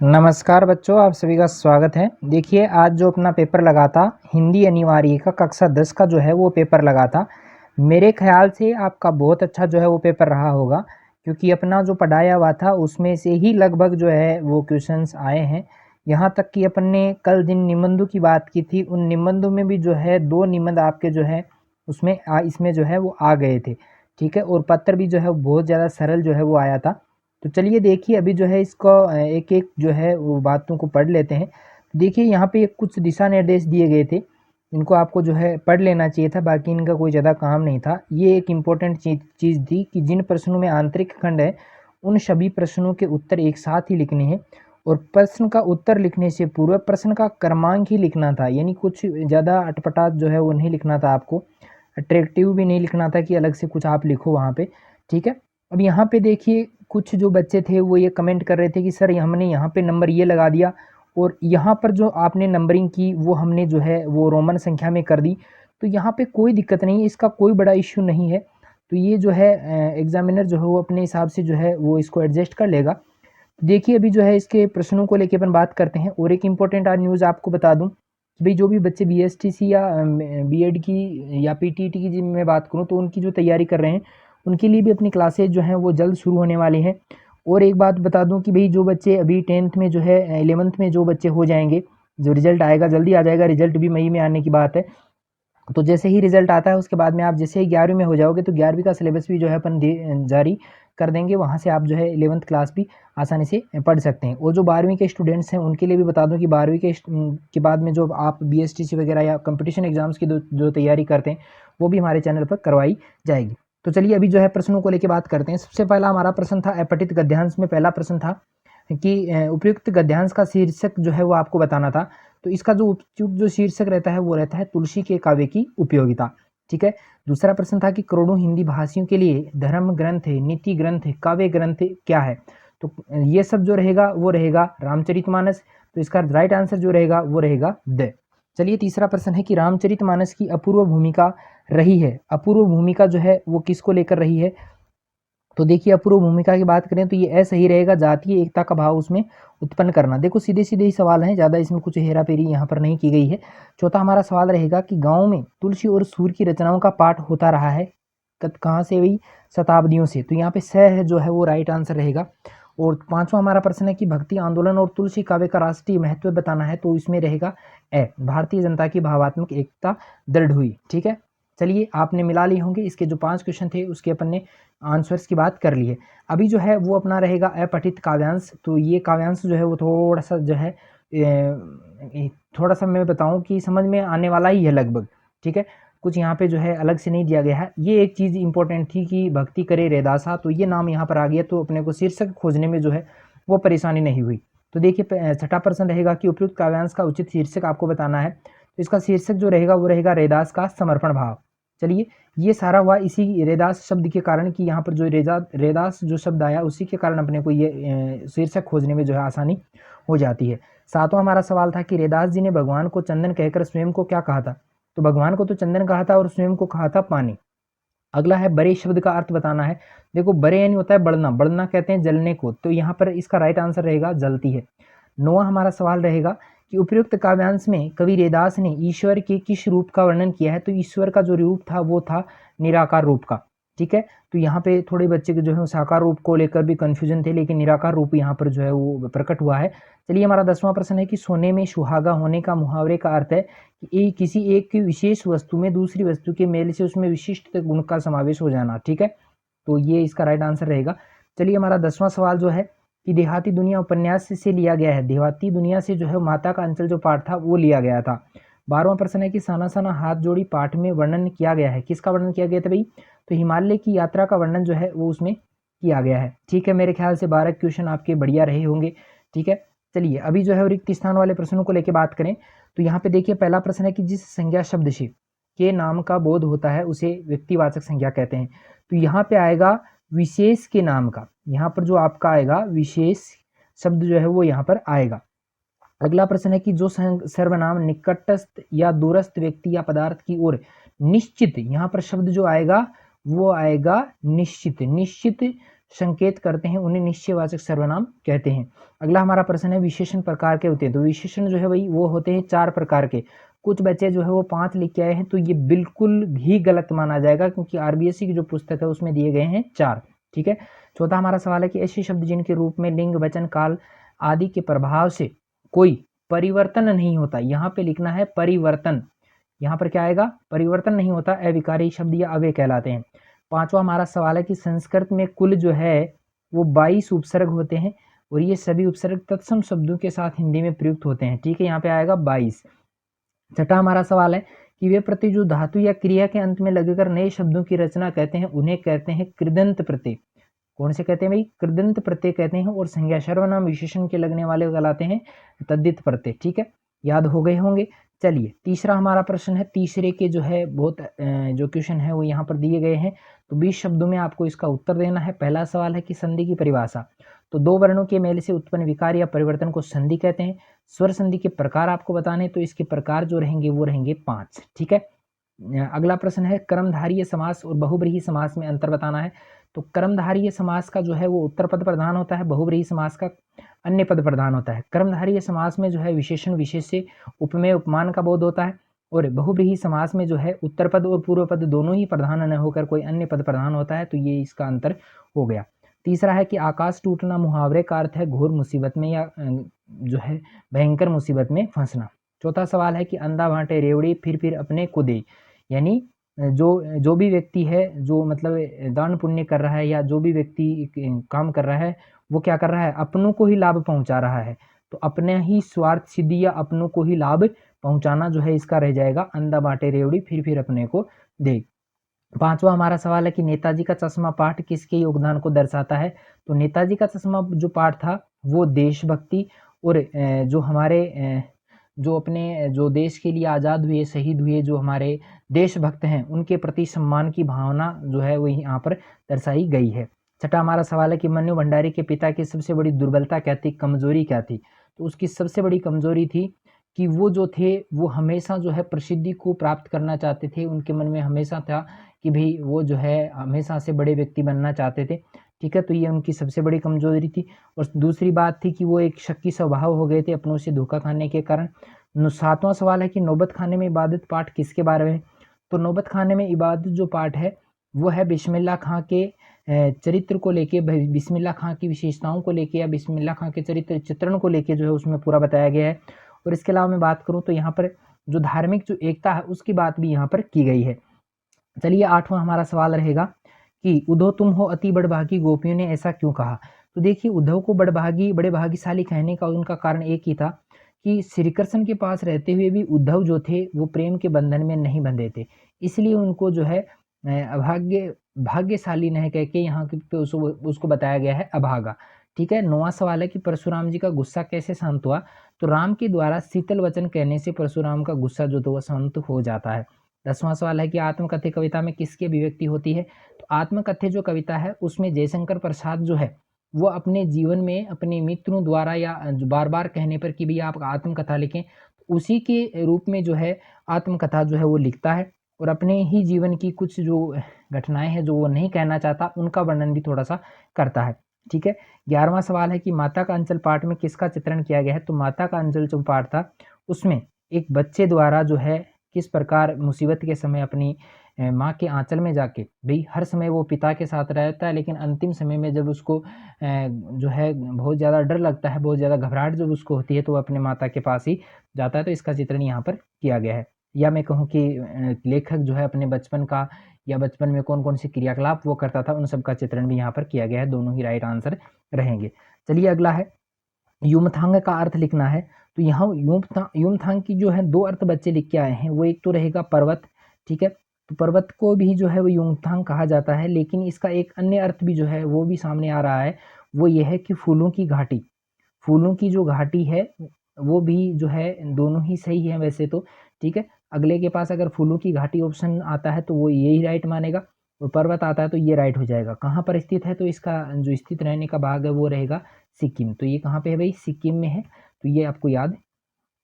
नमस्कार बच्चों, आप सभी का स्वागत है। देखिए, आज जो अपना पेपर लगा था हिंदी अनिवार्य का कक्षा 10 का जो है वो पेपर लगा था। मेरे ख्याल से आपका बहुत अच्छा जो है वो पेपर रहा होगा, क्योंकि अपना जो पढ़ाया हुआ था उसमें से ही लगभग जो है वो क्वेश्चंस आए हैं। यहाँ तक कि अपन ने कल जिन निबंधों की बात की थी उन निबंधों में भी जो है 2 निबंध आपके जो है उसमें इसमें जो है वो आ गए थे। ठीक है, और पत्र भी जो है बहुत ज़्यादा सरल जो है वो आया था। तो चलिए देखिए, अभी जो है इसको एक-एक जो है वो बातों को पढ़ लेते हैं। देखिए, यहाँ पे कुछ दिशा निर्देश दिए गए थे, इनको आपको जो है पढ़ लेना चाहिए था, बाकी इनका कोई ज़्यादा काम नहीं था। ये एक इम्पोर्टेंट चीज़ थी कि जिन प्रश्नों में आंतरिक खंड है, उन सभी प्रश्नों के उत्तर एक साथ ही लिखने हैं और प्रश्न का उत्तर लिखने से पूर्व प्रश्न का क्रमांक ही लिखना था। यानी कुछ ज़्यादा अटपटा जो है वो नहीं लिखना था आपको, अट्रैक्टिव भी नहीं लिखना था कि अलग से कुछ आप लिखो वहाँ पे, ठीक है? अब यहाँ पे देखिए, कुछ जो बच्चे थे वो ये कमेंट कर रहे थे कि सर हमने यहाँ पे नंबर ये लगा दिया और यहाँ पर जो आपने नंबरिंग की वो हमने जो है वो रोमन संख्या में कर दी। तो यहाँ पे कोई दिक्कत नहीं है, इसका कोई बड़ा इश्यू नहीं है। तो ये जो है एग्ज़ामिनर जो है वो अपने हिसाब से जो है वो इसको एडजस्ट कर लेगा। देखिए, अभी जो है इसके प्रश्नों को लेके अपन बात करते हैं और एक इम्पोर्टेंट आज न्यूज़ आपको बता दूँ कि भई जो भी बच्चे बीएसटीसी या बीएड की या पीटीईटी की मैं बात करूँ तो उनकी जो तैयारी कर रहे हैं, उनके लिए भी अपनी क्लासेज जो हैं वो जल्द शुरू होने वाली हैं। और एक बात बता दूँ कि भई जो बच्चे अभी 10th में जो है 11th में जो बच्चे हो जाएँगे, जो रिज़ल्ट आएगा जल्दी आ जाएगा, रिज़ल्ट भी मई में आने की बात है। तो जैसे ही रिज़ल्ट आता है उसके बाद में आप जैसे ही 11वीं में हो जाओगे तो 11वीं का सिलेबस भी जो है अपन जारी कर देंगे। वहाँ से आप जो है 11th क्लास भी आसानी से पढ़ सकते हैं। और जो 12वीं के स्टूडेंट्स हैं उनके लिए भी बता दूँ कि 12वीं के बाद में जो आप बीएसटीसी वगैरह या कॉम्पिटिशन एग्ज़ाम्स की जो तैयारी करते हैं वो भी हमारे चैनल पर करवाई जाएगी। तो चलिए अभी जो है प्रश्नों को लेके बात करते हैं। सबसे पहला हमारा प्रश्न था अपठित गद्यांश में पहला प्रश्न था कि उपयुक्त गद्यांश का शीर्षक जो है वो आपको बताना था। तो इसका जो उपयुक्त जो शीर्षक रहता है वो रहता है तुलसी के काव्य की उपयोगिता। ठीक है। दूसरा प्रश्न था कि करोड़ों हिंदी भाषियों के लिए धर्म ग्रंथ, नीति ग्रंथ, काव्य ग्रंथ क्या है? तो ये सब जो रहेगा वो रहेगा रामचरितमानस। तो इसका राइट आंसर जो रहेगा वो रहेगा द। चलिए तीसरा प्रश्न है कि रामचरितमानस की अपूर्व भूमिका रही है। अपूर्व भूमिका जो है वो किसको लेकर रही है? तो देखिए, अपूर्व भूमिका की बात करें तो ये सही रहेगा, जातीय एकता का भाव उसमें उत्पन्न करना। देखो सीधे-सीधे ही सवाल हैं, ज़्यादा इसमें कुछ हेरा-फेरी यहाँ पर नहीं की गई है। चौथा हमारा सवाल रहेगा कि गाँव में तुलसी और सूर की रचनाओं का पाठ होता रहा है, कहाँ से भई? शताब्दियों से। तो यहाँ पे स है जो है वो राइट आंसर रहेगा। और पाँचवाँ हमारा प्रश्न है कि भक्ति आंदोलन और तुलसी काव्य का राष्ट्रीय महत्व बताना है, तो इसमें रहेगा भारतीय जनता की भावात्मक एकता दृढ़ हुई। ठीक है? चलिए आपने मिला लिए होंगे, इसके जो 5 क्वेश्चन थे उसके अपन ने आंसर्स की बात कर ली है। अभी जो है वो अपना रहेगा अपठित काव्यांश। तो ये काव्यांश जो है वो थोड़ा-सा जो है थोड़ा-सा मैं बताऊँ कि समझ में आने वाला ही है लगभग, ठीक है? कुछ यहाँ पे जो है अलग से नहीं दिया गया है। ये एक चीज़ इम्पोर्टेंट थी कि भक्ति करे रैदासा, तो ये नाम यहाँ पर आ गया तो अपने को शीर्षक खोजने में जो है वो परेशानी नहीं हुई। तो देखिए छठा प्रश्न रहेगा कि उपयुक्त काव्यांश का उचित शीर्षक आपको बताना है। तो इसका शीर्षक जो रहेगा वो रहेगा रैदास का समर्पण भाव। चलिए, ये सारा हुआ इसी रैदास शब्द के कारण कि यहाँ पर जो रैदास जो शब्द आया उसी के कारण अपने को ये शीर्षक खोजने में जो है आसानी हो जाती है। सातवां हमारा सवाल था कि रैदास जी ने भगवान को चंदन कहकर स्वयं को क्या कहा था? तो भगवान को तो चंदन कहा था और स्वयं को कहा था पानी। अगला है बरे शब्द का अर्थ बताना है। देखो बरे यानी होता है बढ़ना, बढ़ना कहते हैं जलने को, तो यहाँ पर इसका राइट आंसर रहेगा जलती है। नौवां हमारा सवाल रहेगा कि उपयुक्त काव्यांश में कवि रैदास ने ईश्वर के किस रूप का वर्णन किया है? तो ईश्वर का जो रूप था वो था निराकार रूप का। ठीक है, तो यहाँ पे थोड़े बच्चे के जो है साकार रूप को लेकर भी कंफ्यूजन थे, लेकिन निराकार रूप यहाँ पर जो है वो प्रकट हुआ है। चलिए हमारा 10वां प्रश्न है कि सोने में सुहागा होने का मुहावरे का अर्थ है कि किसी एक विशेष वस्तु में दूसरी वस्तु के मेल से उसमें विशिष्ट गुण का समावेश हो जाना। ठीक है, तो ये इसका राइट आंसर रहेगा। चलिए हमारा 10वां सवाल जो है कि देहाती दुनिया उपन्यास से लिया गया है। देहाती दुनिया से जो है माता का अंचल जो पाठ था वो लिया गया था। 12वां प्रश्न है कि साना साना हाथ जोड़ी पाठ में वर्णन किया गया है। किसका वर्णन किया गया था भाई? तो हिमालय की यात्रा का वर्णन जो है वो उसमें किया गया है। ठीक है, मेरे ख्याल से 12 क्वेश्चन आपके बढ़िया रहे होंगे। ठीक है, चलिए अभी जो है रिक्त स्थान वाले प्रश्नों को लेकर बात करें तो यहाँ पे देखिए पहला प्रश्न है कि जिस संज्ञा शब्द से के नाम का बोध होता है उसे व्यक्तिवाचक संज्ञा कहते हैं। तो यहाँ पे आएगा विशेष के नाम का, यहाँ पर जो आपका आएगा विशेष शब्द जो है वो यहाँ पर आएगा। अगला प्रश्न है कि जो सर्वनाम निकटस्थ या दूरस्थ व्यक्ति या पदार्थ की ओर निश्चित, यहाँ पर शब्द जो आएगा वो आएगा निश्चित। निश्चित संकेत करते हैं उन्हें निश्चयवाचक सर्वनाम कहते हैं। अगला हमारा प्रश्न है विशेषण प्रकार के होते हैं। तो विशेषण जो है भाई वो होते हैं 4 प्रकार के। कुछ बच्चे जो है वो 5 लिख के आए हैं, तो ये बिल्कुल भी गलत माना जाएगा क्योंकि आरबीएससी की जो पुस्तक है उसमें दिए गए हैं 4। ठीक है। चौथा हमारा सवाल है कि ऐसे शब्द जिनके रूप में लिंग, वचन, काल आदि के प्रभाव से कोई परिवर्तन नहीं होता, यहाँ पे लिखना है परिवर्तन, यहाँ पर क्या आएगा, परिवर्तन नहीं होता, अविकारी शब्द या अव्यय कहलाते हैं। पांचवा हमारा सवाल है कि संस्कृत में कुल जो है वो 22 उपसर्ग होते हैं और ये सभी उपसर्ग तत्सम शब्दों के साथ हिंदी में प्रयुक्त होते हैं। ठीक है, यहाँ पे आएगा 22। छठा हमारा सवाल है कि वे प्रत्यय जो धातु या क्रिया के अंत में लगकर नए शब्दों की रचना कहते हैं उन्हें कहते हैं कृदंत प्रत्यय। कौन से कहते हैं भाई, कृदंत प्रत्यय कहते हैं। और संज्ञा सर्वनाम विशेषण के लगने वाले कहलाते हैं तद्धित प्रत्यय। ठीक है, याद हो गए होंगे। चलिए तीसरा हमारा प्रश्न है, तीसरे के जो है बहुत जो क्वेश्चन है वो यहाँ पर दिए गए हैं, तो 20 शब्दों में आपको इसका उत्तर देना है। पहला सवाल है कि संधि की परिभाषा। तो दो वर्णों के मेल से उत्पन्न विकार या परिवर्तन को संधि कहते हैं। स्वर संधि के प्रकार आपको बताने, तो इसके प्रकार जो रहेंगे वो रहेंगे 5। ठीक है। अगला प्रश्न है कर्मधारीय समास और बहुब्रीहि समास में अंतर बताना है। तो कर्मधारीय समास का जो है वो उत्तर पद प्रधान होता है, बहुब्रीहि समास का अन्य पद प्रधान होता है। कर्मधारीय समास में जो है विशेषण विशेष से उपमेय उपमान का बोध होता है और बहुब्रीहि समास में जो है उत्तर पद और पूर्व पद दोनों ही प्रधान न होकर कोई अन्य पद प्रधान होता है। तो ये इसका अंतर हो गया। तीसरा है कि आकाश टूटना मुहावरे का अर्थ है घोर मुसीबत में या जो है भयंकर मुसीबत में फंसना। चौथा सवाल है कि अंधा बांटे रेवड़ी फिर अपने को दे, यानी जो भी व्यक्ति है जो मतलब दान पुण्य कर रहा है या जो भी व्यक्ति काम कर रहा है वो क्या कर रहा है, अपनों को ही लाभ पहुंचा रहा है। तो अपने ही स्वार्थ सिद्धि या अपनों को ही लाभ पहुंचाना जो है इसका रह जाएगा अंधा बांटे रेवड़ी फिर अपने को दे। पांचवा हमारा सवाल है कि नेताजी का चश्मा पाठ किसके योगदान को दर्शाता है। तो नेताजी का चश्मा जो पाठ था वो देशभक्ति और जो हमारे जो अपने जो देश के लिए आज़ाद हुए शहीद हुए जो हमारे देशभक्त हैं उनके प्रति सम्मान की भावना जो है वो यहाँ पर दर्शाई गई है। छठा हमारा सवाल है कि मन्नू भंडारी के पिता की सबसे बड़ी दुर्बलता क्या थी, कमजोरी क्या थी। तो उसकी सबसे बड़ी कमजोरी थी कि वो जो थे वो हमेशा जो है प्रसिद्धि को प्राप्त करना चाहते थे। उनके मन में हमेशा था कि भाई वो जो है हमेशा से बड़े व्यक्ति बनना चाहते थे। ठीक है, तो ये उनकी सबसे बड़ी कमजोरी थी। और दूसरी बात थी कि वो एक शक्की स्वभाव हो गए थे अपनों से धोखा खाने के कारण। सातवां सवाल है कि नौबत खाने में इबादत पाठ किसके बारे में। तो नौबत खाने में इबादत जो पाठ है वो है बिस्मिल्लाह खां के चरित्र को लेके, बिस्मिल्लाह खां की विशेषताओं को लेके या बिस्मिल्लाह खां के चरित्र चित्रण को लेके जो है उसमें पूरा बताया गया है। और इसके अलावा मैं बात करूं तो यहाँ पर जो धार्मिक जो एकता है उसकी बात भी यहाँ पर की गई है। चलिए आठवां हमारा सवाल रहेगा कि उद्धव तुम हो अति बड़भागी, गोपियों ने ऐसा क्यों कहा। तो देखिए उद्धव को बड़भागी बड़े भाग्यशाली कहने का उनका कारण एक ही था कि श्री कृष्ण के पास रहते हुए भी उद्धव जो थे वो प्रेम के बंधन में नहीं बंधे थे, इसलिए उनको जो है भाग्यशाली नहीं कह के यहाँ पे उसको बताया गया है अभागा। ठीक है। नौवां सवाल है कि परशुराम जी का गुस्सा कैसे शांत हुआ। तो राम के द्वारा शीतल वचन कहने से परशुराम का गुस्सा जो तो वह शांत हो जाता है। 10वां सवाल है कि आत्मकथ्य कविता में किसकी अभिव्यक्ति होती है। तो आत्मकथ्य जो कविता है उसमें जयशंकर प्रसाद जो है वो अपने जीवन में अपने मित्रों द्वारा या बार बार कहने पर कि भैया आप आत्मकथा लिखें, उसी के रूप में जो है आत्मकथा जो है वो लिखता है और अपने ही जीवन की कुछ जो घटनाएं हैं जो वो नहीं कहना चाहता उनका वर्णन भी थोड़ा सा करता है। ठीक है। 11वां सवाल है कि माता का अंचल पाठ में किसका चित्रण किया गया है। तो माता का अंचल जो पाठ था उसमें एक बच्चे द्वारा जो है किस प्रकार मुसीबत के समय अपनी माँ के आंचल में जाके, भाई हर समय वो पिता के साथ रहता है लेकिन अंतिम समय में जब उसको जो है बहुत ज़्यादा डर लगता है, बहुत ज़्यादा घबराहट जब उसको होती है तो वो अपने माता के पास ही जाता है। तो इसका चित्रण यहाँ पर किया गया है। या मैं कहूँ कि लेखक जो है अपने बचपन का या बचपन में कौन कौन से क्रियाकलाप वो करता था उन सब का चित्रण भी यहाँ पर किया गया है। दोनों ही राइट आंसर रहेंगे। चलिए अगला है युमथांग का अर्थ लिखना है। तो यहाँ युमथांग की जो है 2 अर्थ बच्चे लिख के आए हैं। वो एक तो रहेगा पर्वत। ठीक है, तो पर्वत को भी जो है वो युमथांग कहा जाता है, लेकिन इसका एक अन्य अर्थ भी जो है वो भी सामने आ रहा है। वो ये है कि फूलों की घाटी, फूलों की जो घाटी है वो भी जो है दोनों ही सही है वैसे तो। ठीक है, अगले के पास अगर फूलों की घाटी ऑप्शन आता है तो वो यही राइट मानेगा और पर्वत आता है तो ये राइट हो जाएगा। कहाँ पर स्थित है, तो इसका जो स्थित रहने का भाग है वो रहेगा सिक्किम। तो ये कहाँ पे है भाई, सिक्किम में है। तो ये आपको याद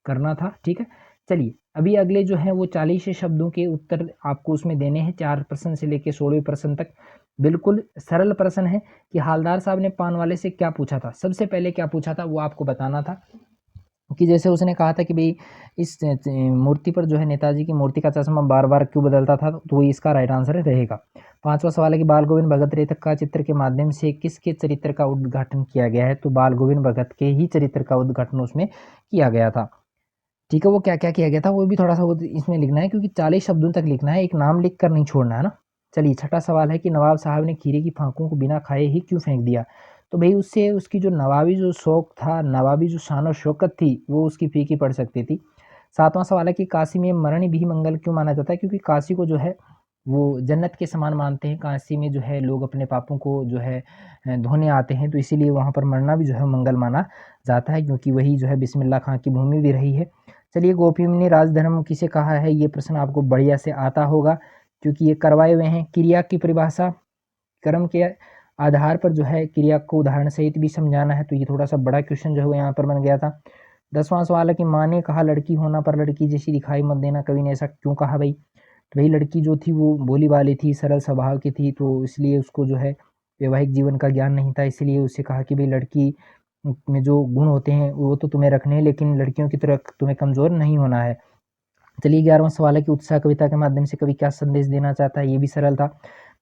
करना था। ठीक है, चलिए अभी अगले जो है वो 40 शब्दों के उत्तर आपको उसमें देने हैं 4 प्रश्न से लेके 16वें प्रश्न तक। बिल्कुल सरल प्रश्न है कि हालदार साहब ने पान वाले से क्या पूछा था। सबसे पहले क्या पूछा था वो आपको बताना था कि जैसे उसने कहा था कि भाई इस मूर्ति पर जो है नेताजी की मूर्ति का चश्मा बार-बार क्यों बदलता था, तो वही इसका राइट आंसर रहेगा। 5वां सवाल है कि बाल गोविंद भगत रेतक का चित्र के माध्यम से किसके चरित्र का उद्घाटन किया गया है, तो बाल गोविंद भगत के ही चरित्र का उद्घाटन उसमें किया गया था। ठीक है, वो क्या-क्या किया गया था वो भी थोड़ा-सा वो इसमें लिखना है, क्योंकि 40 शब्दों तक लिखना है, एक नाम लिख कर नहीं छोड़ना है ना। चलिए छठा सवाल है कि नवाब साहब ने खीरे की फाँकों को बिना खाए ही क्यों फेंक दिया? तो भई उससे उसकी जो नवाबी जो शौक था, नवाबी जो शान और शौकत थी, वो उसकी फीकी पड़ सकती थी। 7वां सवाल है कि काशी में मरण भी मंगल क्यों माना जाता है? क्योंकि काशी को जो है वो जन्नत के समान मानते हैं। काशी में जो है लोग अपने पापों को जो है धोने आते हैं, तो इसीलिए वहाँ पर मरना भी जो है मंगल माना जाता है, क्योंकि वही जो है बिस्मिल्लाह खां की भूमि भी रही है। चलिए गोपियों ने राजधर्म किसे कहा है? ये प्रश्न आपको बढ़िया से आता होगा, क्योंकि ये करवाए हुए हैं। क्रिया की परिभाषा कर्म के आधार पर जो है क्रिया को उदाहरण सहित भी समझाना है, तो ये थोड़ा-सा बड़ा क्वेश्चन जो है वो यहाँ पर बन गया था। 10वां सवाल है कि माँ ने कहा लड़की होना पर लड़की जैसी दिखाई मत देना, कवि ने ऐसा क्यों कहा भई? तो भई लड़की जो थी वो भोली-भाली थी, सरल स्वभाव की थी, तो इसलिए उसको जो है वैवाहिक जीवन का ज्ञान नहीं था, इसलिए उसे कहा कि भई लड़की में जो गुण होते हैं वो तो तुम्हें रखने हैं, लेकिन लड़कियों की तरह तुम्हें कमज़ोर नहीं होना है। चलिए 11वां सवाल है कि उत्साह कविता के माध्यम से कवि क्या संदेश देना चाहता है, ये भी सरल था।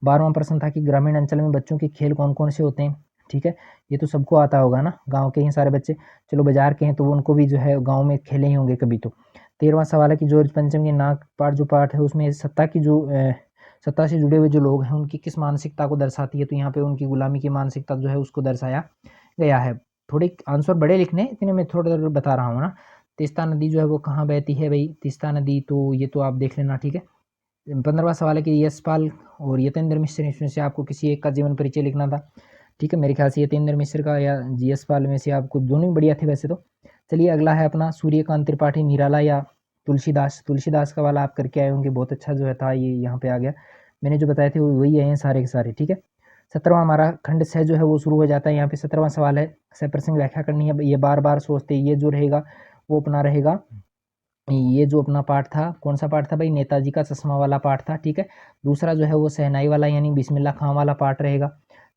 12वां प्रश्न था कि ग्रामीण अंचल में बच्चों के खेल कौन-कौन से होते हैं, ठीक है? ये तो सबको आता होगा ना, गाँव के ही सारे बच्चे। चलो बाज़ार के हैं तो उनको भी जो है गाँव में खेले ही होंगे कभी तो। 13वां सवाल है कि जॉर्ज पंचम के नाग पाठ जो पाठ है उसमें सत्ता की जो सत्ता से जुड़े हुए जो लोग हैं उनकी किस मानसिकता को दर्शाती है, तो यहाँ पे उनकी गुलामी की मानसिकता जो है उसको दर्शाया गया है। थोड़े आंसर बड़े लिखने हैं, इतने मैं थोड़ा-थोड़ा बता रहा हूँ ना। तीस्ता नदी जो है वो कहाँ बहती है भई? तीस्ता नदी तो ये तो आप देख लेना, ठीक है? 15वां सवाल है कि यशपाल और यतेंद्र मिश्र इसमें से आपको किसी एक का जीवन परिचय लिखना था, ठीक है? मेरे ख्याल से यतेंद्र मिश्र का या यशपाल में से आपको दोनों ही बढ़िया थे वैसे तो। चलिए अगला है अपना सूर्यकांत त्रिपाठी निराला या तुलसीदास। तुलसीदास का वाला आप करके आए होंगे, बहुत अच्छा जो है था ये यहाँ पे आ गया। मैंने जो बताए थे वो वही आए हैं सारे के सारे, ठीक है? 17वां हमारा खंड छ जो है वो शुरू हो जाता है। यहाँ पे 17वां सवाल है, सप्रसंग व्याख्या करनी है। ये बार-बार सोचते ये जो रहेगा वो अपना रहेगा, ये जो अपना पाठ था, कौन सा पाठ था भाई? नेताजी का चश्मा वाला पाठ था, ठीक है? दूसरा जो है वो शहनाई वाला यानी बिस्मिल्लाह खां वाला पाठ रहेगा।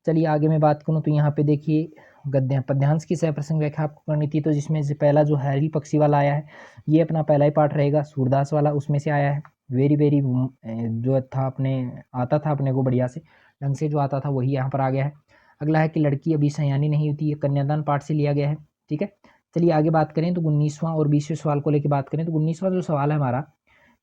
चलिए आगे मैं बात करूँ तो यहाँ पे देखिए गद्य पद्यांश की सहप्रसंग व्याख्या आपको करनी थी, तो जिसमें से पहला जो हरि पक्षी वाला आया है, ये अपना पहला ही पाठ रहेगा। सूरदास वाला उसमें से आया है। वेरी वेरी जो था अपने आता था अपने को बढ़िया से, ढंग से जो आता था वही यहाँ पर आ गया है। अगला है कि लड़की अभी सयानी नहीं होती, ये कन्यादान पाठ से लिया गया है, ठीक है? चलिए आगे बात करें तो 19वां और 20वें सवाल को लेके बात करें तो 19वां जो सवाल है हमारा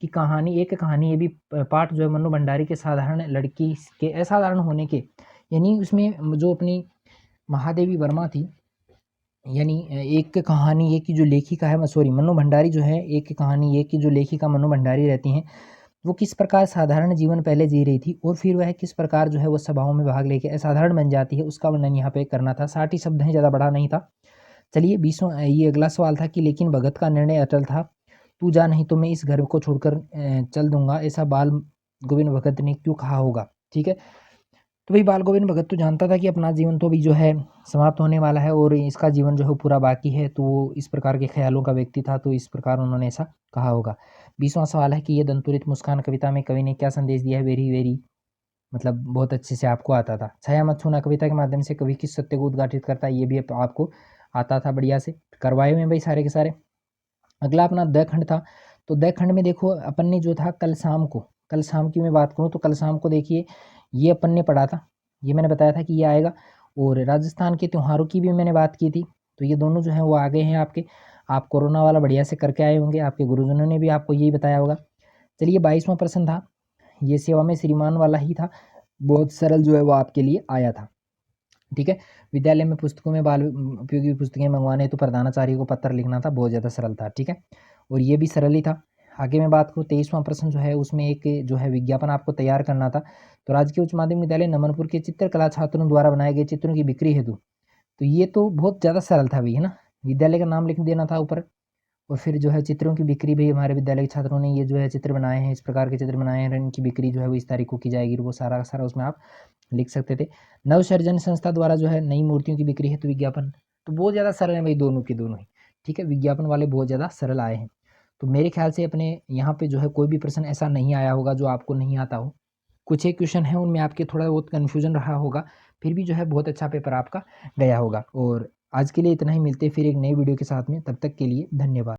कि कहानी एक कहानी ये भी पाठ जो है मन्नू भंडारी के साधारण लड़की के असाधारण होने के, यानी उसमें जो अपनी महादेवी वर्मा थी, यानी एक कहानी ये की जो लेखिका है सॉरी मन्नू भंडारी जो है, एक कहानी ये की जो लेखिका मन्नू भंडारी रहती हैं, वो किस प्रकार साधारण जीवन पहले जी रही थी और फिर वह किस प्रकार जो है वो सभाओं में भाग लेके असाधारण बन जाती है, उसका वर्णन यहाँ पे करना था। 60 ही शब्द हैं, ज़्यादा बड़ा नहीं था। चलिए 20वां ये अगला सवाल था कि लेकिन भगत का निर्णय अटल था, तू जा नहीं तो मैं इस घर को छोड़कर चल दूँगा, ऐसा बाल गोविंद भगत ने क्यों कहा होगा? ठीक है? तो भाई बाल गोविंद भगत तो जानता था कि अपना जीवन तो अभी जो है समाप्त होने वाला है और इसका जीवन जो है पूरा बाकी है, तो वो इस प्रकार के ख़्यालों का व्यक्ति था, तो इस प्रकार उन्होंने ऐसा कहा होगा। 20वां सवाल है कि ये दंतुरित मुस्कान कविता में कवि ने क्या संदेश दिया है? वेरी वेरी मतलब बहुत अच्छे से आपको आता था। छाया मत छूना कविता के माध्यम से कवि किस सत्य को उद्घाटित करता है? ये भी आपको आता था बढ़िया से। करवाए हुए हैं भाई सारे के सारे। अगला अपना द खंड था, तो द खंड में देखो अपन ने जो था कल शाम की मैं बात करूँ तो कल शाम को देखिए ये अपन ने पढ़ा था, ये मैंने बताया था कि ये आएगा और राजस्थान के त्योहारों की भी मैंने बात की थी, तो ये दोनों जो हैं वो आ गए हैं आपके। आप कोरोना वाला बढ़िया से करके आए होंगे, आपके गुरुजनों ने भी आपको यही बताया होगा। चलिए 22वां प्रश्न था, ये सेवा में श्रीमान वाला ही था, बहुत सरल जो है वो आपके लिए आया था। ठीक है? विद्यालय में पुस्तकों में बाल उपयोगी पुस्तकें मँगवाने तो प्रधानाचार्य को पत्र लिखना था, बहुत ज़्यादा सरल था, ठीक है? और ये भी सरल ही था। आगे मैं बात करूँ 23वां प्रश्न जो है उसमें एक जो है विज्ञापन आपको तैयार करना था। तो राजकीय उच्च माध्यमिक विद्यालय नमनपुर के चित्रकला छात्रों द्वारा बनाए गए चित्रों की बिक्री हेतु, तो ये तो बहुत ज़्यादा सरल था भई, है ना? विद्यालय का नाम लिख देना था ऊपर और फिर जो है चित्रों की बिक्री भी हमारे विद्यालय के छात्रों ने ये जो है चित्र बनाए हैं, इस प्रकार के चित्र बनाए हैं, इनकी बिक्री जो है वो इस तारीख को की जाएगी, वो सारा का सारा उसमें आप लिख सकते थे। नवसृजन संस्था द्वारा जो है नई मूर्तियों की बिक्री हेतु विज्ञापन, तो बहुत ज़्यादा सरल है भाई दोनों के दोनों ही, ठीक है? विज्ञापन वाले बहुत ज़्यादा सरल आए हैं। तो मेरे ख्याल से अपने यहाँ पे जो है कोई भी प्रश्न ऐसा नहीं आया होगा जो आपको नहीं आता हो। कुछ एक क्वेश्चन है उनमें आपके थोड़ा बहुत कन्फ्यूज़न रहा होगा, फिर भी जो है बहुत अच्छा पेपर आपका गया होगा। और आज के लिए इतना ही, मिलते हैं फिर एक नई वीडियो के साथ में, तब तक के लिए धन्यवाद।